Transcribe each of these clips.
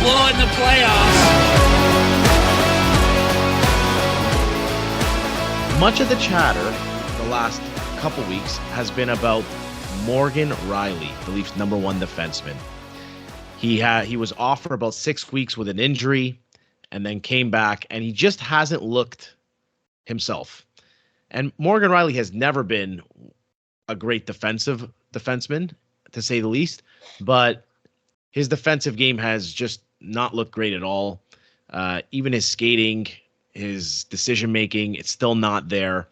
Buffalo in the playoffs. Much of the chatter the last couple weeks has been about Morgan Rielly, the Leafs' number one defenseman. He was off for about 6 weeks with an injury and then came back, and he just hasn't looked himself. And Morgan Rielly has never been a great defenseman, to say the least, but his defensive game has just not looked great at all. Even his skating, his decision-making, it's still not there.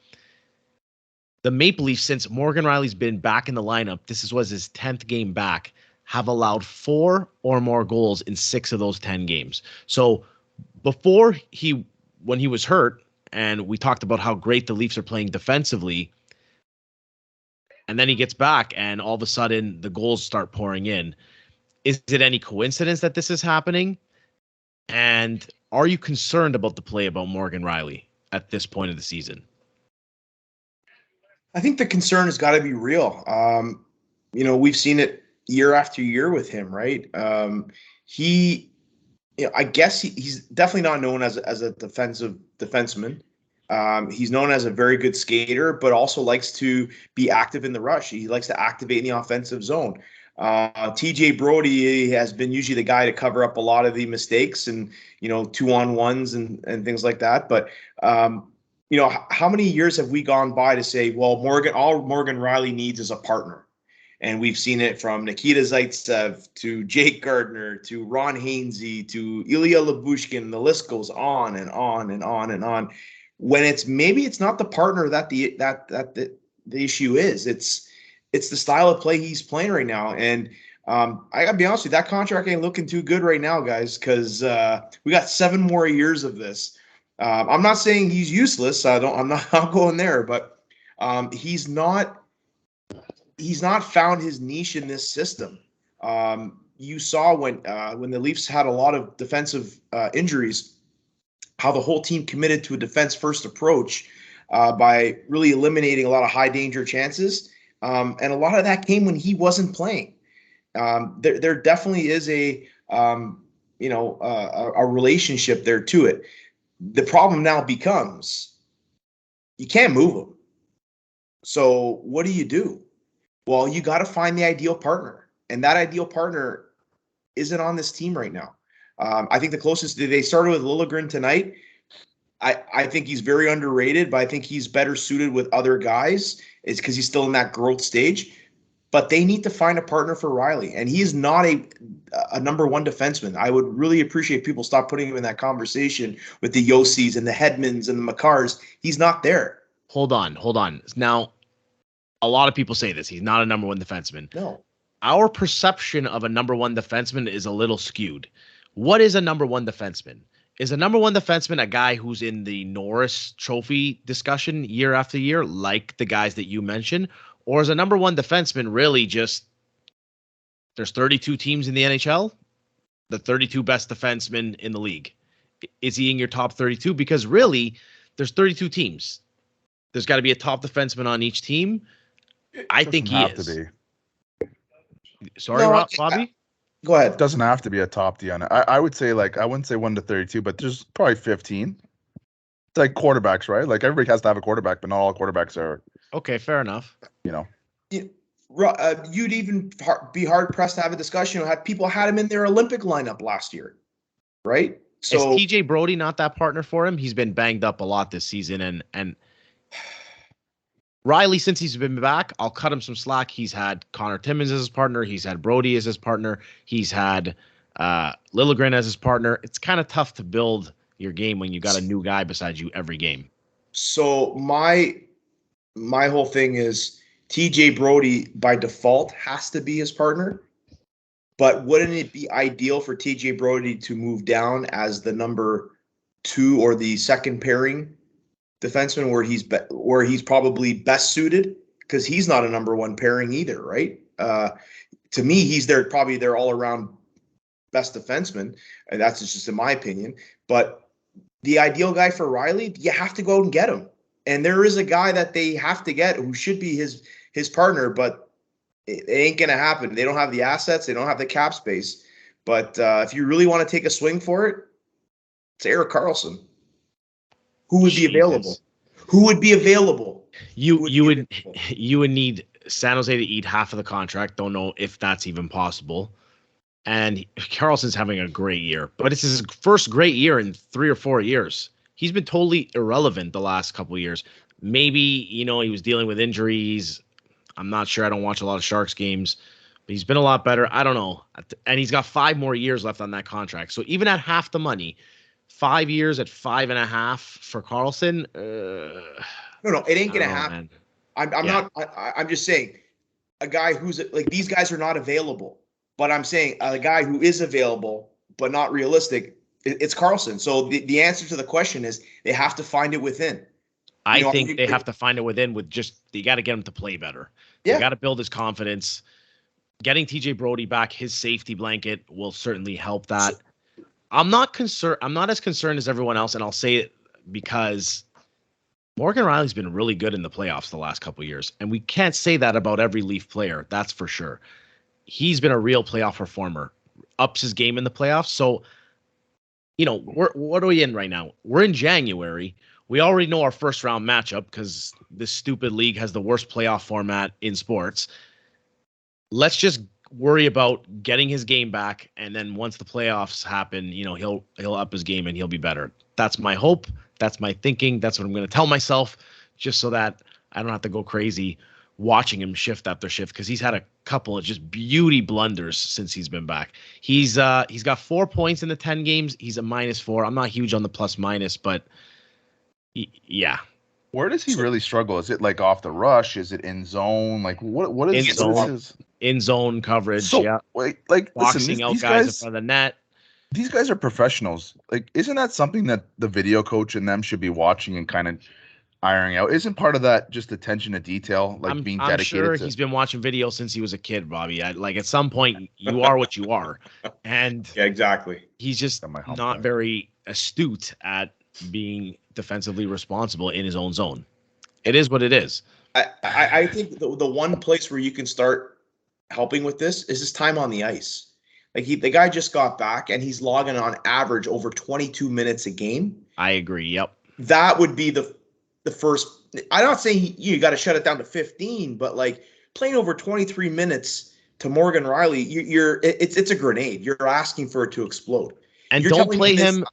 The Maple Leafs, since Morgan Rielly's been back in the lineup, was his 10th game back, have allowed 4 or more goals in 6 of those 10 games. So when he was hurt, and we talked about how great the Leafs are playing defensively, and then he gets back, and all of a sudden the goals start pouring in. Is it any coincidence that this is happening? And are you concerned about the play about Morgan Rielly at this point of the season? I think the concern has got to be real. We've seen it year after year with him, right? I guess he's definitely not known as a defensive defenseman. He's known as a very good skater, but also likes to be active in the rush. He likes to activate in the offensive zone. TJ Brody has been usually the guy to cover up a lot of the mistakes and, 2-on-1s and things like that. But, how many years have we gone by to say, well, all Morgan Rielly needs is a partner? And we've seen it from Nikita Zaitsev to Jake Gardiner to Ron Hainsey to Ilya Lyubushkin. The list goes on and on and on and on. When it's not the partner that the issue is. It's the style of play he's playing right now. And I gotta be honest with you, that contract ain't looking too good right now, guys, because we got 7 more years of this. I'm not saying he's useless. I'm not going there, but he's not found his niche in this system. You saw when the Leafs had a lot of defensive injuries, how the whole team committed to a defense-first approach by really eliminating a lot of high-danger chances. And a lot of that came when he wasn't playing. There definitely is a relationship there to it. The problem now becomes you can't move him. So what do? Well, you got to find the ideal partner, and that ideal partner isn't on this team right now. I think the closest they started with Liljegren tonight. I think he's very underrated, but I think he's better suited with other guys. It's because he's still in that growth stage. But they need to find a partner for Rielly, and he is not a number one defenseman. I would really appreciate people stop putting him in that conversation with the Yossis and the Hedmans and the Makars. He's not there. Hold on. Now, a lot of people say this. He's not a number one defenseman. No. Our perception of a number one defenseman is a little skewed. What is a number one defenseman? Is a number one defenseman a guy who's in the Norris Trophy discussion year after year, like the guys that you mentioned? Or is a number one defenseman really just there's 32 teams in the NHL, the 32 best defensemen in the league? Is he in your top 32? Because really, there's 32 teams. There's got to be a top defenseman on each team. I think he is. To be. Sorry, No, Bobby? Go ahead. It doesn't have to be a top D on it. I would say, I wouldn't say 1 to 32, but there's probably 15. It's like quarterbacks, right? Like everybody has to have a quarterback, but not all quarterbacks are. Okay, fair enough. You'd even be hard pressed to have a discussion. People had him in their Olympic lineup last year, right? So is TJ Brody not that partner for him? He's been banged up a lot this season, and Rielly, since he's been back, I'll cut him some slack. He's had Connor Timmins as his partner. He's had Brody as his partner. He's had Liljegren as his partner. It's kind of tough to build your game when you got a new guy beside you every game. So my whole thing is TJ Brody by default has to be his partner. But wouldn't it be ideal for TJ Brody to move down as the number 2 or the second pairing defenseman where he's probably best suited, because he's not a number 1 pairing either, right? To me, he's probably their all around best defenseman, and that's just in my opinion. But the ideal guy for Rielly, you have to go out and get him. And there is a guy that they have to get who should be his partner, but it ain't going to happen. They don't have the assets. They don't have the cap space. But if you really want to take a swing for it, it's Erik Karlsson. Who would be available? Who would be available? You would need San Jose to eat half of the contract. Don't know if that's even possible. And Karlsson's having a great year, but it's his first great year in 3 or 4 years. He's been totally irrelevant the last couple of years. Maybe, he was dealing with injuries. I'm not sure. I don't watch a lot of Sharks games, but he's been a lot better. I don't know. And he's got 5 more years left on that contract. So even at half the money, 5 years at 5.5 for Karlsson. No, it ain't going to happen. Man. I'm just saying a guy who's like, these guys are not available. But I'm saying a guy who is available but not realistic, it's Karlsson. So the answer to the question is they have to find it within. I think they have to find it within with you got to get him to play better. Yeah. You got to build his confidence. Getting TJ Brody back, his safety blanket will certainly help that. I'm not as concerned as everyone else, and I'll say it because Morgan Rielly's been really good in the playoffs the last couple of years, and we can't say that about every Leaf player. That's for sure. He's been a real playoff performer, ups his game in the playoffs. So, what are we in right now? We're in January. We already know our first round matchup because this stupid league has the worst playoff format in sports. Let's just worry about getting his game back, and then once the playoffs happen, he'll up his game and he'll be better. That's my hope. That's my thinking. That's what I'm going to tell myself, just so that I don't have to go crazy watching him shift after shift, because he's had a couple of just beauty blunders since he's been back. He's got 4 points in the 10 games. He's a -4. I'm not huge on the plus minus, but yeah. Where does he really struggle? Is it like off the rush? Is it in zone? Like what is in zone coverage? So, yeah. Like boxing out guys in front of the net. These guys are professionals. Like, isn't that something that the video coach and them should be watching and kind of ironing out? Isn't part of that just attention to detail, like being dedicated? I'm sure he's been watching videos since he was a kid, Bobby. At some point, you are what you are, and yeah, exactly. He's just not very astute at being defensively responsible in his own zone. It is what it is. I think the one place where you can start helping with this is his time on the ice. Like the guy just got back and he's logging on average over 22 minutes a game. I agree. Yep. That would be the first. I'm not saying you got to shut it down to 15, but like playing over 23 minutes to Morgan Rielly, it's a grenade. You're asking for it to explode. And don't play him.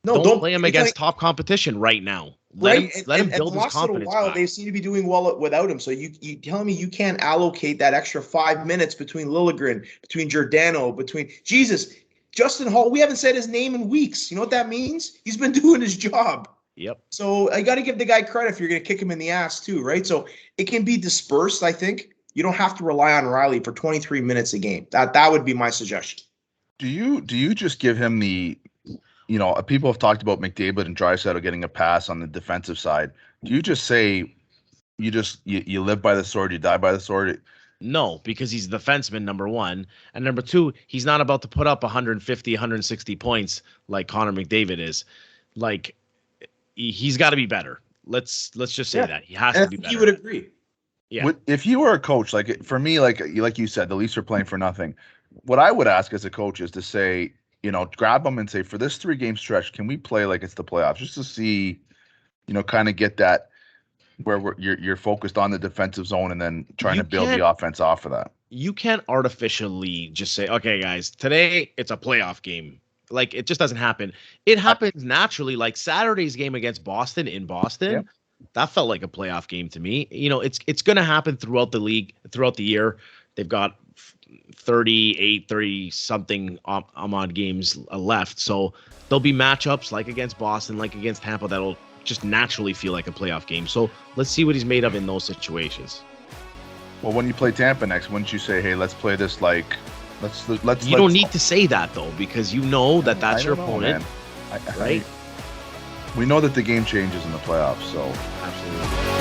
Don't play him against top competition right now. Let him build his confidence. They seem to be doing well without him. So you telling me you can't allocate that extra 5 minutes between Liljegren, between Giordano, between Justin Hall? We haven't said his name in weeks. You know what that means? He's been doing his job. Yep. So I got to give the guy credit if you're going to kick him in the ass too, right? So it can be dispersed. I think you don't have to rely on Rielly for 23 minutes a game. That would be my suggestion. Do you just give him the? People have talked about McDavid and Draisaitl getting a pass on the defensive side. Do you just say you live by the sword, you die by the sword? No, because he's the defenseman, number one. And number two, he's not about to put up 150, 160 points like Connor McDavid is. Like, he's got to be better. Let's just say that. He has to be better. You would agree. Yeah. If you were a coach, like for me, like you said, the Leafs are playing for nothing. What I would ask as a coach is to say, grab them and say, for this 3-game stretch, can we play like it's the playoffs, just to see, kind of get that where you're focused on the defensive zone and then trying to build the offense off of that. You can't artificially just say, okay, guys, today it's a playoff game. Like, it just doesn't happen. It happens naturally. Like Saturday's game against Boston in Boston, that felt like a playoff game to me. It's going to happen throughout the league, throughout the year. They've got 30 something odd games left. So there'll be matchups like against Boston, like against Tampa, that'll just naturally feel like a playoff game. So let's see what he's made of in those situations. Well, when you play Tampa next, wouldn't you say, hey, let's play this like let's You don't need to say that though, because that's your opponent. Right? We know that the game changes in the playoffs, so absolutely.